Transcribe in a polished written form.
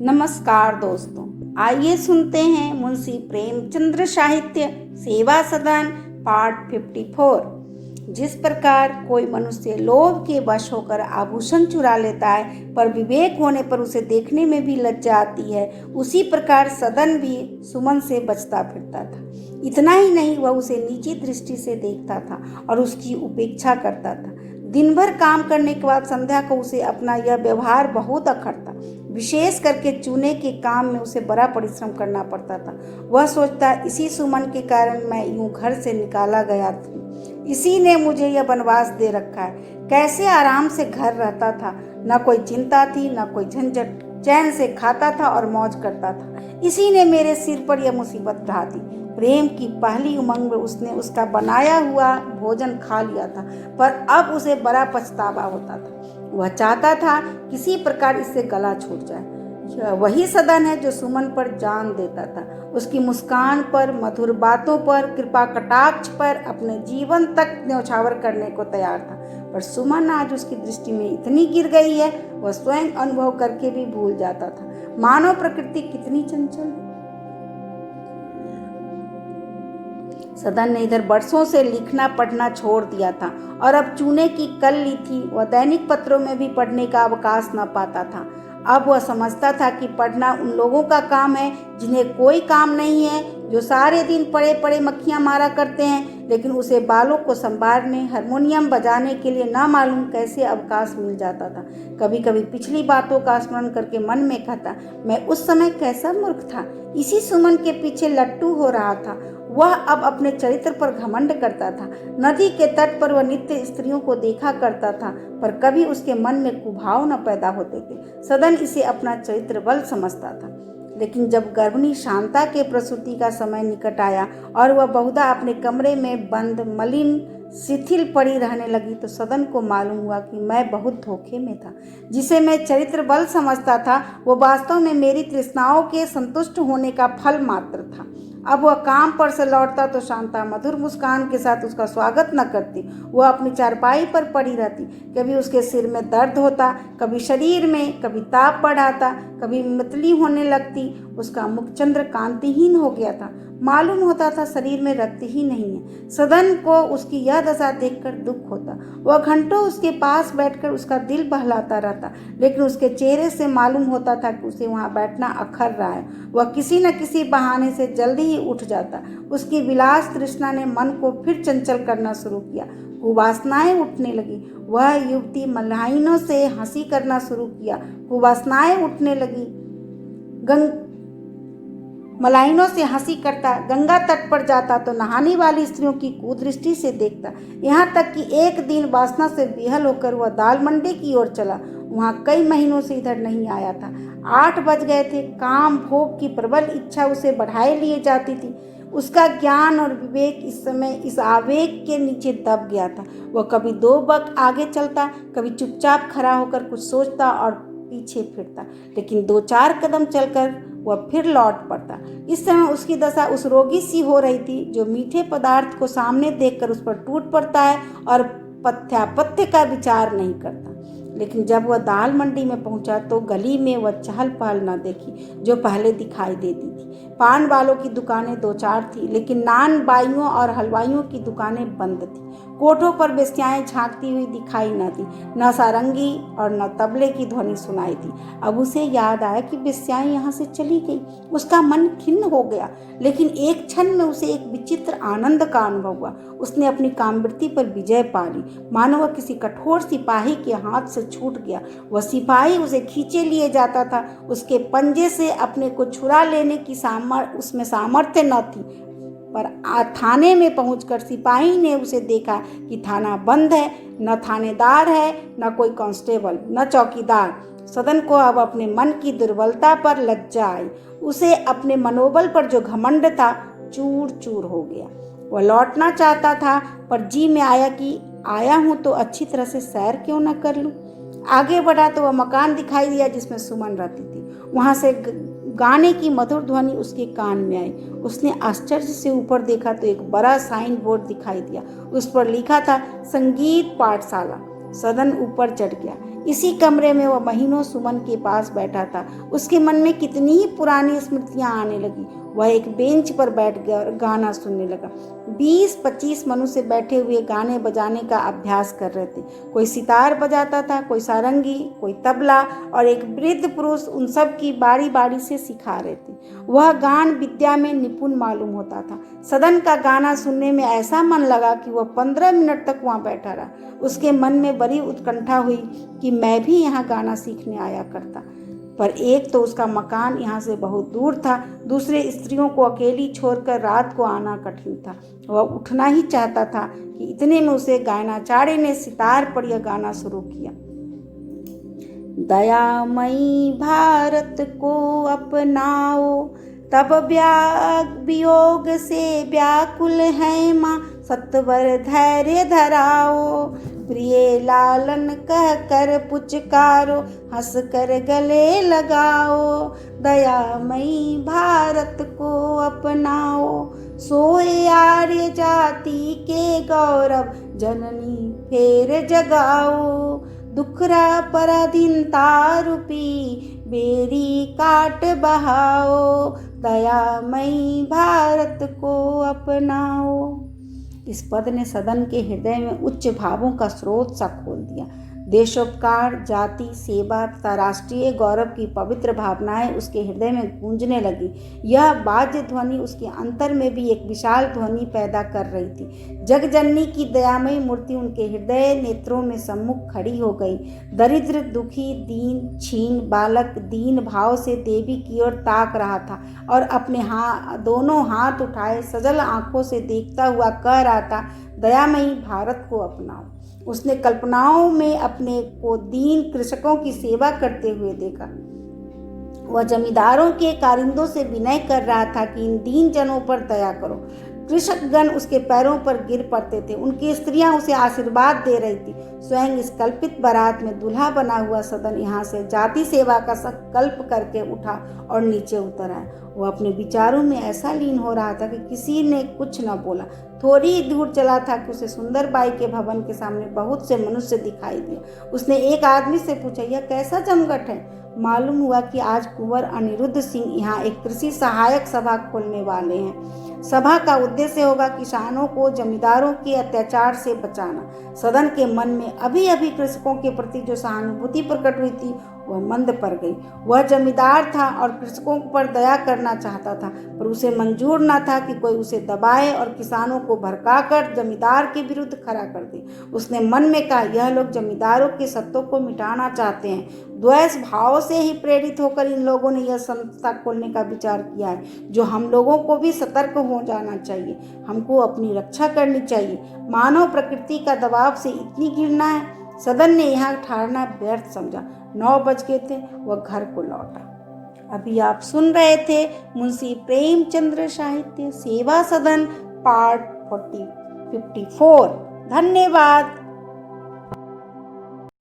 नमस्कार दोस्तों, आइए सुनते हैं मुंशी प्रेमचंद्र साहित्य सेवा सदन पार्ट 54। जिस प्रकार कोई मनुष्य लोभ के वश होकर आभूषण चुरा लेता है, पर विवेक होने पर उसे देखने में भी लज्जा आती है, उसी प्रकार सदन भी सुमन से बचता फिरता था। इतना ही नहीं, वह उसे नीची दृष्टि से देखता था और उसकी उपेक्षा करता था। दिन भर काम करने के बाद संध्या को उसे अपना यह व्यवहार बहुत अखरता। विशेष करके चूने के काम में उसे बड़ा परिश्रम करना पड़ता था। वह सोचता, इसी सुमन के कारण मैं यूं घर से निकाला गया था, इसी ने मुझे यह वनवास दे रखा है। कैसे आराम से घर रहता था, न कोई चिंता थी न कोई झंझट, चैन से खाता था और मौज करता था। इसी ने मेरे सिर पर यह मुसीबत ढा दी। प्रेम की पहली उमंग में उसने उसका बनाया हुआ भोजन खा लिया था, पर अब उसे बड़ा पछतावा होता था। वह चाहता था किसी प्रकार इससे गला छूट जाए। यह वही सदन है जो सुमन पर जान देता था, उसकी मुस्कान पर, मधुर बातों पर, कृपा कटाक्ष पर अपने जीवन तक न्यौछावर करने को तैयार था। पर सुमन आज उसकी दृष्टि में इतनी गिर गई है, वह स्वयं अनुभव करके भी भूल जाता था। मानव प्रकृति कितनी चंचल है। सदन ने इधर बरसों से लिखना पढ़ना छोड़ दिया था और अब चूने की कल ली थी। वह दैनिक पत्रों में भी पढ़ने का अवकाश न पाता था। अब वह समझता था कि पढ़ना उन लोगों का काम है जिन्हें कोई काम नहीं है, जो सारे दिन पड़े पड़े मक्खियां मारा करते हैं, लेकिन उसे बालों को संभालने, हारमोनियम बजाने के लिए ना मालूम कैसे अवकाश मिल जाता था। कभी कभी पिछली बातों का स्मरण करके मन में कहता, मैं उस समय कैसा मूर्ख था, इसी सुमन के पीछे लट्टू हो रहा था। वह अब अपने चरित्र पर घमंड करता था। नदी के तट पर वह नित्य स्त्रियों को देखा करता था, पर कभी उसके मन में कुभाव न पैदा होते थे। सदन इसे अपना चरित्र बल समझता था। लेकिन जब गर्भिणी शांता के प्रसूति का समय निकट आया और वह बहुधा अपने कमरे में बंद मलिन शिथिल पड़ी रहने लगी, तो सदन को मालूम हुआ कि मैं बहुत धोखे में था। जिसे मैं चरित्र बल समझता था, वो वास्तव में मेरी तृष्णाओं के संतुष्ट होने का फल मात्र था। अब वह काम पर से लौटता तो शांता मधुर मुस्कान के साथ उसका स्वागत न करती। वह अपनी चारपाई पर पड़ी रहती। कभी उसके सिर में दर्द होता, कभी शरीर में, कभी ताप बढ़ाता, कभी मतली होने लगती। उसका मुख चंद्र कांतिहीन हो गया था। मालूम होता था शरीर में रक्त ही नहीं है। सदन को उसकी यह दशा देखकर दुख होता। वह घंटों उसके पास बैठकर उसका दिल बहलाता रहता, लेकिन उसके चेहरे से मालूम होता था कि उसे वहाँ बैठना अखर रहा है। वह किसी न किसी बहाने से जल्दी ही उठ जाता। उसकी विलास तृष्णा ने मन को फिर चंचल करना शुरू किया। कुवासनाएं उठने लगी। वह युवती मलाइनों से हंसी करना शुरू किया। कुवासनाएं उठने लगी। मलाइनों से हंसी करता, गंगा तट पर जाता तो नहाने वाली स्त्रियों की कुदृष्टि से देखता। यहाँ तक कि एक दिन वासना से विहल होकर वह दाल मंडी की ओर चला। वहाँ कई महीनों से इधर नहीं आया था। 8 बज गए थे। काम भोग की प्रबल इच्छा उसे बढ़ाए लिए जाती थी। उसका ज्ञान और विवेक इस समय इस आवेग के नीचे दब गया था। वह कभी 2 बक आगे चलता, कभी चुपचाप खड़ा होकर कुछ सोचता और पीछे फिरता, लेकिन 2-4 कदम चलकर वह फिर लौट पड़ता। इस समय उसकी दशा उस रोगी सी हो रही थी जो मीठे पदार्थ को सामने देखकर उस पर टूट पड़ता है और पथ्यापथ्य का विचार नहीं करता। लेकिन जब वह दाल मंडी में पहुंचा तो गली में वह चहल पहल न देखी जो पहले दिखाई देती थी। पान वालों की दुकानें 2-4 थी, लेकिन नान बाइयों और हलवाइयों की दुकानें बंद थी। कोठों पर बेस्याएं झांकती हुई दिखाई न दी। न सारंगी और न तबले की ध्वनि सुनाई थी। अब उसे याद आया कि बेस्याएं यहाँ से चली गई। उसका मन खिन्न हो गया, लेकिन एक क्षण में उसे एक विचित्र आनंद का अनुभव हुआ। उसने अपनी कामवृत्ति पर विजय पा ली, मानो वह किसी कठोर सिपाही के हाथ से छूट गया। वह सिपाही उसे खींचे लिए जाता था। उसके पंजे से अपने को छुड़ा लेने की उसमें सामर्थ्य न थी। पर थाने में पहुंचकर सिपाही ने उसे देखा कि थाना बंद है, न थानेदार है, न कोई कांस्टेबल, न चौकीदार। सदन को अब अपने मन की दुर्बलता पर लज्जा आई। उसे अपने मनोबल पर जो घमंड था चूर चूर हो गया। वह लौटना चाहता था, पर जी में आया कि आया हूं तो अच्छी तरह से सैर क्यों न कर लूं। आगे बढ़ा तो वह मकान दिखाई दिया जिसमें सुमन रहती थी। वहां से गाने की मधुर ध्वनि उसके कान में आई। उसने आश्चर्य से ऊपर देखा तो एक बड़ा साइन बोर्ड दिखाई दिया। उस पर लिखा था संगीत पाठशाला। सदन ऊपर चढ़ गया। इसी कमरे में वह महीनों सुमन के पास बैठा था। उसके मन में कितनी ही पुरानी स्मृतियां आने लगी। वह एक बेंच पर बैठ गया और गाना सुनने लगा। 20-25 मनुष्य बैठे हुए गाने बजाने का अभ्यास कर रहे थे। कोई सितार बजाता था, कोई सारंगी, कोई तबला, और एक वृद्ध पुरुष उन सब की बारी बारी से सिखा रहे थे। वह गान विद्या में निपुण मालूम होता था। सदन का गाना सुनने में ऐसा मन लगा कि वह 15 मिनट तक वहां बैठा रहा। उसके मन में बड़ी उत्कंठा हुई कि मैं भी यहाँ गाना सीखने आया करता। पर एक तो उसका मकान यहाँ से बहुत दूर था, दूसरे स्त्रियों को अकेली छोड़कर रात को आना कठिन था। वह उठना ही चाहता था कि इतने में उसे गायनाचार्य ने सितार पर यह गाना शुरू किया। दयामयी भारत को अपनाओ, तब वियोग से व्याकुल है माँ, सत्वर धैर्य धराओ। प्रिय लालन कह कर पुचकारो, हंस कर गले लगाओ। दयामयी भारत को अपनाओ, सोए आर्य जाति के गौरव, जननी फेर जगाओ। दुखरा पराधीनता रूपी बेरी काट बहाओ, दयामयी भारत को अपनाओ। इस पद ने सदन के हृदय में उच्च भावों का स्रोत सा खोल दिया। देशोपकार, जाति सेवा तथा राष्ट्रीय गौरव की पवित्र भावनाएं उसके हृदय में गूंजने लगी। यह बाह्य ध्वनि उसके अंतर में भी एक विशाल ध्वनि पैदा कर रही थी। जगजननी की दयामयी मूर्ति उनके हृदय नेत्रों में सम्मुख खड़ी हो गई। दरिद्र, दुखी, दीन, छीन बालक दीन भाव से देवी की ओर ताक रहा था और अपने दोनों हाथ उठाए सजल आंखों से देखता हुआ कह रहा था, दयामयी भारत को अपनाओ। उसने कल्पनाओं में अपने को दीन कृषकों की सेवा करते हुए देखा। वह जमींदारों के कारिंदों से विनय कर रहा था कि इन दीन जनों पर दया करो। कृषकगण उसके पैरों पर गिर पड़ते थे। उनकी स्त्रियां उसे आशीर्वाद दे रही थी। स्वयं इस कल्पित बारात में दूल्हा बना हुआ सदन यहाँ से जाति सेवा का संकल्प करके उठा और नीचे उतर आया। वह अपने विचारों में ऐसा लीन हो रहा था कि किसी ने कुछ न बोला। थोड़ी दूर चला था कि उसे सुंदरबाई के भवन के सामने बहुत से मनुष्य दिखाई दिए। उसने एक आदमी से पूछा, यह कैसा जमघट है? मालूम हुआ कि आज कुंवर अनिरुद्ध सिंह यहाँ एक कृषि सहायक सभा खोलने वाले हैं। सभा का उद्देश्य होगा किसानों को जमींदारों के अत्याचार से बचाना। सदन के मन में अभी अभी कृषकों के प्रति जो सहानुभूति प्रकट हुई थी वह मंद पड़ गई। वह जमींदार था और कृषकों पर दया करना चाहता था, पर उसे मंजूर न था कि कोई उसे दबाए और किसानों को भड़काकर जमींदार के विरुद्ध खड़ा कर दे। उसने मन में कहा, यह लोग जमींदारों के सत्तों को मिटाना चाहते हैं। द्वेष भाव से ही प्रेरित होकर इन लोगों ने यह संस्था खोलने का विचार किया है, जो हम लोगों को भी सतर्क हो जाना चाहिए। हमको अपनी रक्षा करनी चाहिए। मानव प्रकृति का दबाव से इतनी घृणा है। सदन ने यहाँ ठहरना व्यर्थ समझा। 9 बज गए थे। वह घर को लौटा। अभी आप सुन रहे थे मुंशी प्रेमचंद्र साहित्य सेवा सदन पार्ट 54। धन्यवाद।